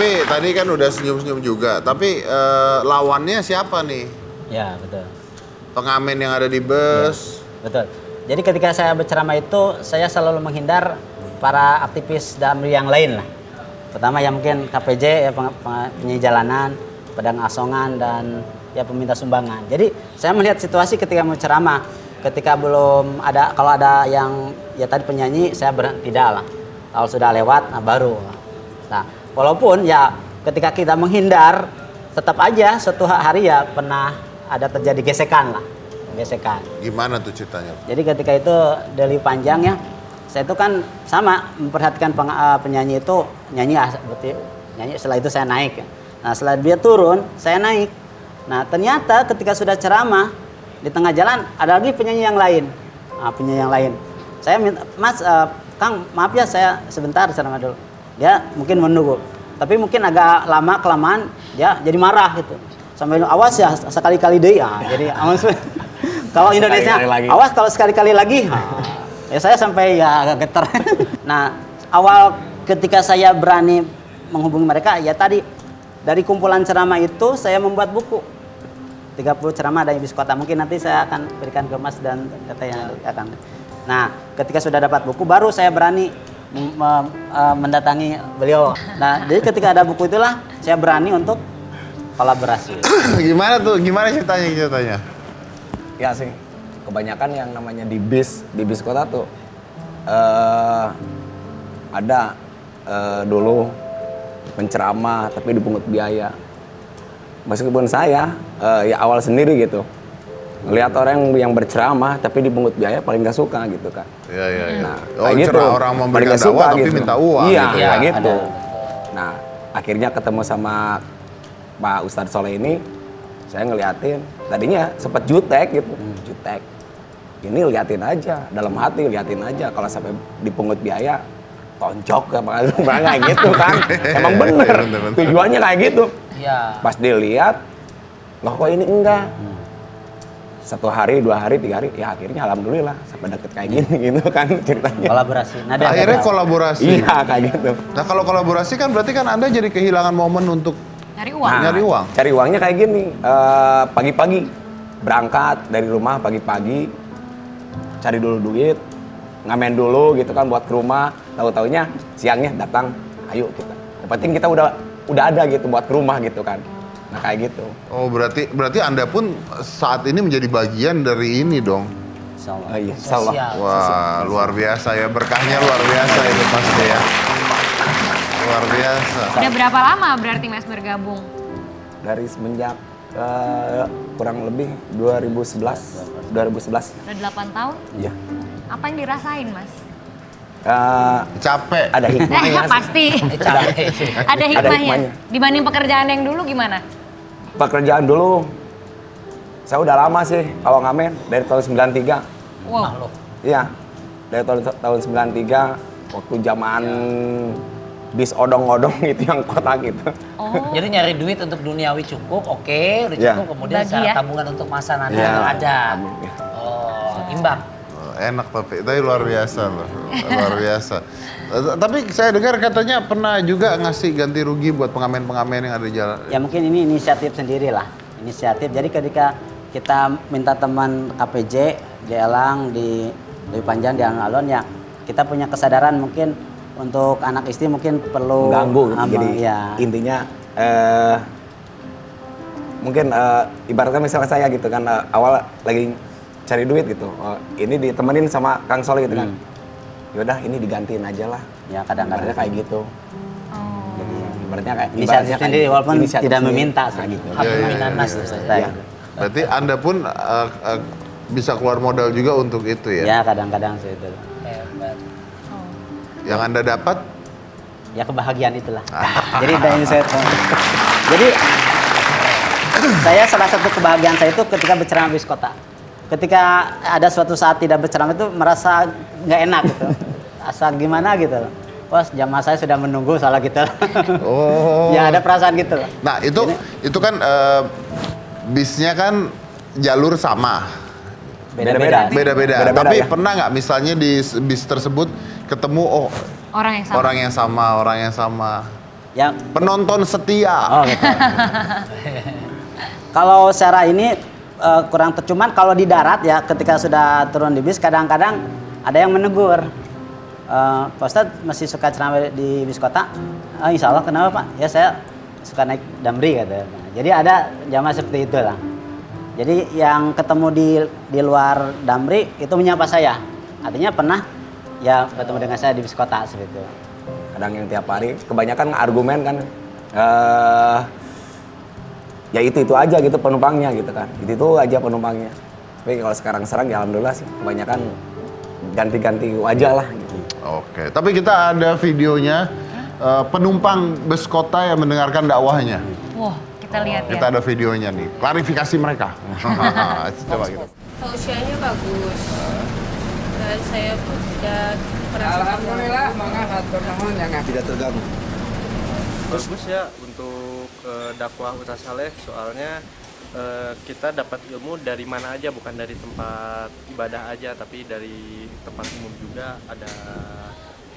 Tapi tadi kan udah senyum-senyum juga. Tapi lawannya siapa nih? Ya, betul. Pengamen yang ada di bus. Ya, betul. Jadi ketika saya berceramah itu, saya selalu menghindar para aktivis Damri yang lain lah. Pertama ya mungkin KPJ, ya penyanyi jalanan, pedang asongan, dan ya peminta sumbangan. Jadi saya melihat situasi ketika mau ceramah, ketika belum ada, kalau ada yang ya tadi penyanyi, saya tidak lah. Kalau sudah lewat, nah baru. Nah, walaupun ya ketika kita menghindar, tetap aja suatu hari ya pernah ada terjadi gesekan lah. Gesekan. Gimana tuh ceritanya? Jadi ketika itu Deli Panjang ya, saya itu kan sama memperhatikan penyanyi itu nyanyi setelah itu saya naik. Nah setelah dia turun, saya naik. Nah ternyata ketika sudah ceramah di tengah jalan ada lagi penyanyi yang lain. Nah, penyanyi yang lain. Saya minta, Mas, Kang, maaf ya saya sebentar ceramah dulu. Dia mungkin menunggu, tapi mungkin agak lama kelamaan dia jadi marah gitu. Sampai awas ya sekali-kali deh ya. Jadi awas. Kalau Indonesia, awas kalau sekali-kali lagi. Ya saya sampai ya agak getar. Nah, awal ketika saya berani menghubungi mereka, ya tadi dari kumpulan ceramah itu saya membuat buku. 30 ceramah dari bis kota. Mungkin nanti saya akan berikan ke Mas dan katanya akan. Nah, ketika sudah dapat buku, baru saya berani mendatangi beliau. Nah, jadi ketika ada buku itulah saya berani untuk kolaborasi. Gimana tuh? Gimana ceritanya? Ya sih, kebanyakan yang namanya di bis kota tuh ada dulu penceramah tapi dipungut biaya. Meskipun saya ya awal sendiri gitu, ngelihat orang yang berceramah tapi dipungut biaya paling gak suka gitu kan. Iya. Nah, kayak gitu. Orang memberikan dakwah tapi minta uang. Iya, gitu. kayak gitu. Ada. Nah, akhirnya ketemu sama Pak Ustadz Soleh ini, saya ngeliatin, tadinya sempet jutek gitu, jutek. Ini liatin aja, dalam hati liatin aja, kalau sampai dipungut biaya, tonjok kayak gitu kan. Emang bener, tujuannya kayak gitu. Iya. Pas dilihat, loh kok ini enggak. 1 hari, 2 hari, 3 hari, ya akhirnya alhamdulillah sampai deket kayak gini gitu kan ceritanya. Kolaborasi. Nah, Akhirnya kolaborasi. Iya kayak gitu. Nah kalau kolaborasi kan berarti kan Anda jadi kehilangan momen untuk Nyari uang. Nah, nyari uang. Cari uangnya kayak gini, pagi-pagi berangkat dari rumah pagi-pagi, cari dulu duit, ngamen dulu gitu kan buat ke rumah. Tahu-taunya siangnya datang, ayo kita. Yang penting kita udah ada gitu buat ke rumah gitu kan. Nah kayak gitu. Oh berarti Anda pun saat ini menjadi bagian dari ini dong. Insyaallah. Oh, iya, insyaallah. Wah luar biasa ya, berkahnya luar biasa itu pasti ya. Luar biasa. Udah berapa lama berarti Mas bergabung? Dari semenjak kurang lebih 2011. Udah 8 tahun? Iya. Apa yang dirasain Mas? Capek. Ada hikmahnya. Pasti. Ada hikmahnya. Dibanding pekerjaan yang dulu gimana? Pekerjaan dulu, saya udah lama sih kalau ngamen dari tahun 93. Wow. Iya, dari tahun 93 waktu zaman bis odong-odong itu yang kotak gitu. Oh. Jadi nyari duit untuk duniawi cukup, oke, udah Ya. cukup. Kemudian Bagi secara ya. tabungan untuk masa nanti Ya, ada. amin, ya. Oh, imbang. Enak tapi luar biasa loh, luar biasa. Tapi saya dengar katanya pernah juga ngasih ganti rugi buat pengamen-pengamen yang ada di jalan. Ya mungkin ini inisiatif sendiri lah. Inisiatif. Jadi ketika kita minta teman KPJ di Elang, di Dewi Panjang, di Alun-Alun ya, kita punya kesadaran mungkin untuk anak istri mungkin perlu Mengganggu gitu. Jadi ya. intinya mungkin ibaratnya misalnya saya gitu kan awal lagi cari duit gitu. Ini ditemenin sama Kang Soleh gitu kan. Yaudah ini digantiin aja lah. Ya kadang-kadang Ibaratnya kayak gitu. Oh. Jadi ibaratnya kayak inisiatif sendiri walaupun inisiatif tidak sendiri. meminta Nah, gitu. Hak Iya, iya, Minanas iya, itu iya. saya. Berarti Anda pun bisa keluar modal juga untuk itu ya? Ya kadang-kadang sih itu. Oh. Yang Anda dapat? Ya kebahagiaan itulah. Jadi dari saya jadi saya salah satu kebahagiaan saya itu ketika berceramah bis kota. Ketika ada suatu saat tidak berceramah itu merasa nggak enak gitu. Asa gimana gitu. Wah, jamaah saya sudah menunggu salah gitu. Oh. Ya ada perasaan gitu. Nah itu kan bisnya kan jalur sama, Beda-beda. beda-beda. Beda-beda, Tapi ya. pernah nggak misalnya di bis tersebut ketemu Orang yang sama. orang yang sama? Ya, Penonton setia. oh gitu. Kalau secara ini kurang cuman kalau di darat ya ketika sudah turun di bis kadang-kadang ada yang menegur. Pak Ustadz masih suka ceramah di bis kota? Insya Allah, kenapa Pak? Ya saya suka naik Damri katanya. Jadi ada jamaah seperti itu lah. Jadi yang ketemu di luar Damri itu menyapa saya. Artinya pernah ya ketemu dengan saya di bis kota seperti itu. Kadang yang tiap hari, kebanyakan argumen kan, ya itu aja gitu penumpangnya gitu kan, itu aja penumpangnya. Tapi kalau sekarang ya alhamdulillah sih, kebanyakan ganti-ganti wajah lah gitu. Oke, tapi kita ada videonya penumpang bus kota yang mendengarkan dakwahnya. Wah, kita lihat ya. Kita ada videonya nih, klarifikasi mereka. Coba gitu. Tausiahnya bagus. Dan saya pun tidak merasa Alhamdulillah, mangga hatur nuhun yang tidak terganggu. Bagus ya untuk dakwah Ustaz Saleh, soalnya kita dapat ilmu dari mana aja, bukan dari tempat ibadah aja, tapi dari tempat umum juga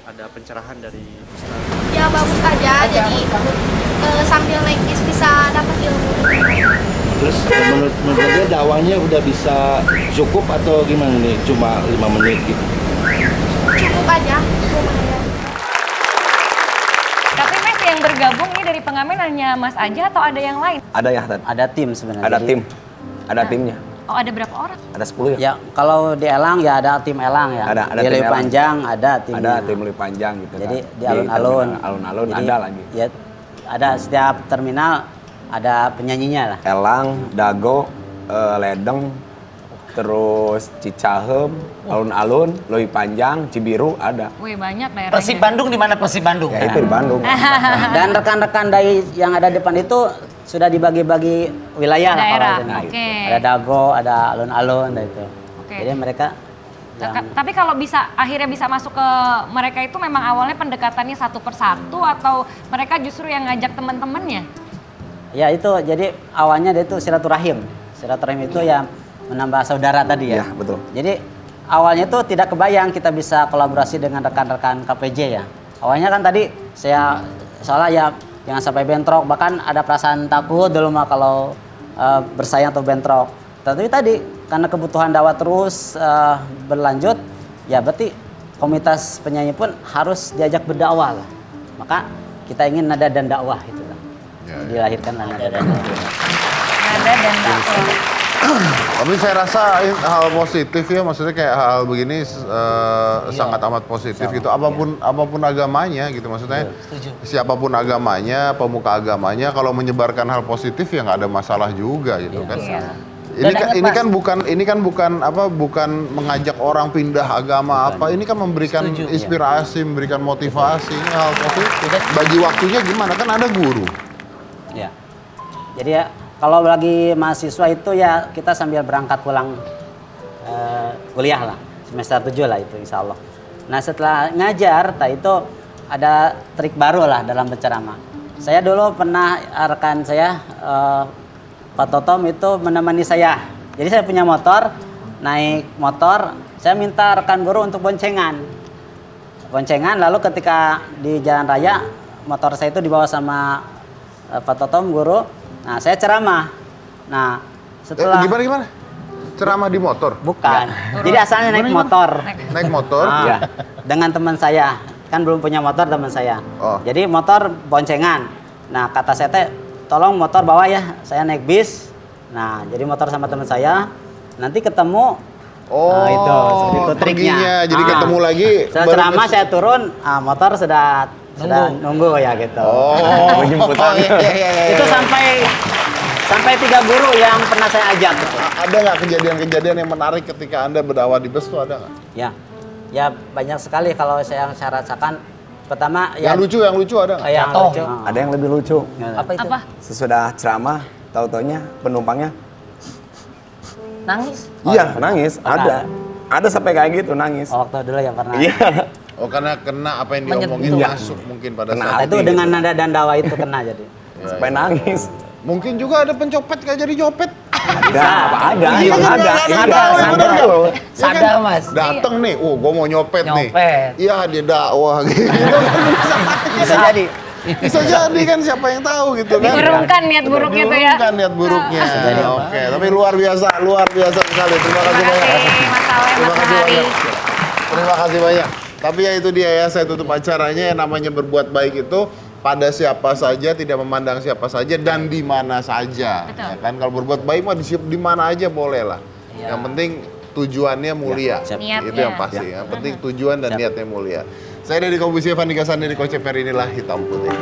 ada pencerahan dari Ustaz. ya bagus aja, jadi sambil naik bis bisa dapat ilmu. Terus menurut dia dakwahnya udah bisa cukup atau gimana nih? Cuma 5 menit gitu. Cukup aja, lumayan. Tapi Mas yang bergabung ini dari pengamen hanya Mas aja atau ada yang lain? Ada ya, Tad? Ada tim sebenarnya. Ada Jadi- tim, ada timnya, Oh, ada berapa orang? ada 10 ya? Ya, kalau di Elang ya ada tim Elang ya. Ada di tim Lewi Elang. Panjang ada tim. Ada tim lebih panjang gitu Jadi kan. di alun-alun. Alun-alun Jadi, ada lagi. Ya, ada setiap terminal ada penyanyinya lah. Elang, Dago, Ledeng, terus Cicahem, alun-alun, Leuwi Panjang, Cibiru ada. Wih, banyak daerahnya. Persib Bandung di mana Persib Bandung? Ya itu di Bandung. Dan rekan-rekan dari yang ada depan itu sudah dibagi-bagi wilayah lah Daerah, kalau di sini. oke. Ada Dago, ada alun-alun itu. Oke. Jadi mereka Tapi kalau bisa akhirnya bisa masuk ke mereka itu memang awalnya pendekatannya satu persatu atau mereka justru yang ngajak teman-temannya? ya itu jadi awalnya dia itu silaturahim. Silaturahim itu ya menambah saudara tadi ya. Iya, betul. Jadi awalnya itu tidak kebayang kita bisa kolaborasi dengan rekan-rekan KPJ ya. Awalnya kan tadi saya soalnya ya jangan sampai bentrok, bahkan ada perasaan takut dulu mah kalau bersaing atau bentrok. Tapi tadi karena kebutuhan dakwah terus berlanjut, ya berarti komunitas penyanyi pun harus diajak berdakwah lah. Maka kita ingin nada dan dakwah itu lah. Ya, ya. Dilahirkan nada dan dakwah. Nada dan dakwah. Tapi saya rasa hal positif ya, maksudnya kayak hal begini sangat amat positif gitu. Apapun agamanya gitu, maksudnya siapapun agamanya, pemuka agamanya, kalau menyebarkan hal positif ya nggak ada masalah juga gitu kan. Iya. Ini kan bukan mengajak orang pindah agama apa. Ini kan memberikan inspirasi, memberikan motivasi, ini hal positif. Bagi waktunya gimana kan ada guru. Ya. Jadi ya kalau lagi mahasiswa itu ya kita sambil berangkat pulang kuliah lah, semester 7 lah itu insya Allah. Nah setelah ngajar, itu ada trik baru lah dalam berceramah. Saya dulu pernah rekan saya Pak Totom itu menemani saya. Jadi saya punya motor, naik motor, saya minta rekan guru untuk boncengan. Boncengan lalu ketika di jalan raya motor saya itu dibawa sama Pak Totom guru. Nah, saya ceramah. Nah, setelah Gimana? Ceramah di motor? bukan. Jadi asalnya naik motor. Naik motor? Ah, Iya. dengan teman saya. Kan belum punya motor teman saya. Oh. Jadi motor boncengan. Nah, kata saya teh, tolong motor bawa ya. Saya naik bis. Nah, jadi motor sama teman saya. Nanti ketemu. Oh, Nah, itu seperti itu triknya. perginya. Jadi Ah. ketemu lagi. Setelah baru ceramah ke- saya turun, motor sudah nunggu ya gitu. Oh, Penjemputan. iya. Itu sampai 3 guru yang pernah saya ajak gitu. Ada nggak kejadian-kejadian yang menarik ketika Anda berdakwah di bus tuh ada nggak? Ya banyak sekali kalau saya rasakan. Pertama ya Yang lucu ada nggak? yang Jatuh. lucu. Ada yang lebih lucu. Apa itu? Apa? Sesudah ceramah, tahu-taunya penumpangnya Nangis? iya nangis. pernah. Ada sampai kayak gitu nangis. Oh, waktu dulu yang pernah. Iya. Oh, karena kena apa yang Menyentuh. diomongin Iya. masuk mungkin pada Kena saat Nah, itu hati dengan gitu. nada dan dawa itu kena jadi. Sampai nangis. Mungkin juga ada pencopet kayak jadi nyopet. Ada, ada, Iya, emang kan, ada. nggak Iya, tahu, sadar. bener nggak? Ya kan? Sadar, Mas. Dateng nih, gua mau nyopet nih. Nyopet. Iya, dia dakwah gitu. Bisa jadi. Bisa jadi kan, siapa yang tahu gitu kan. Diurungkan niat buruk itu ya. Diurungkan niat buruknya. Jadi apa? Oke, tapi luar biasa sekali. Terima kasih Terima banyak. kasih Mas Saleh, Terima Mas kasih Hari. banyak. Terima kasih banyak. Tapi ya itu dia ya, saya tutup acaranya. Yang namanya berbuat baik itu pada siapa saja, tidak memandang siapa saja dan di mana saja. Betul. Ya kan, kalau berbuat baik mah di mana aja boleh lah. Yang penting tujuannya mulia. siap. Niatnya. Itu yang pasti. Yang penting tujuan dan niatnya mulia. Saya dari Komisi Evan Dikasani di Koceper, inilah Hitam Putih.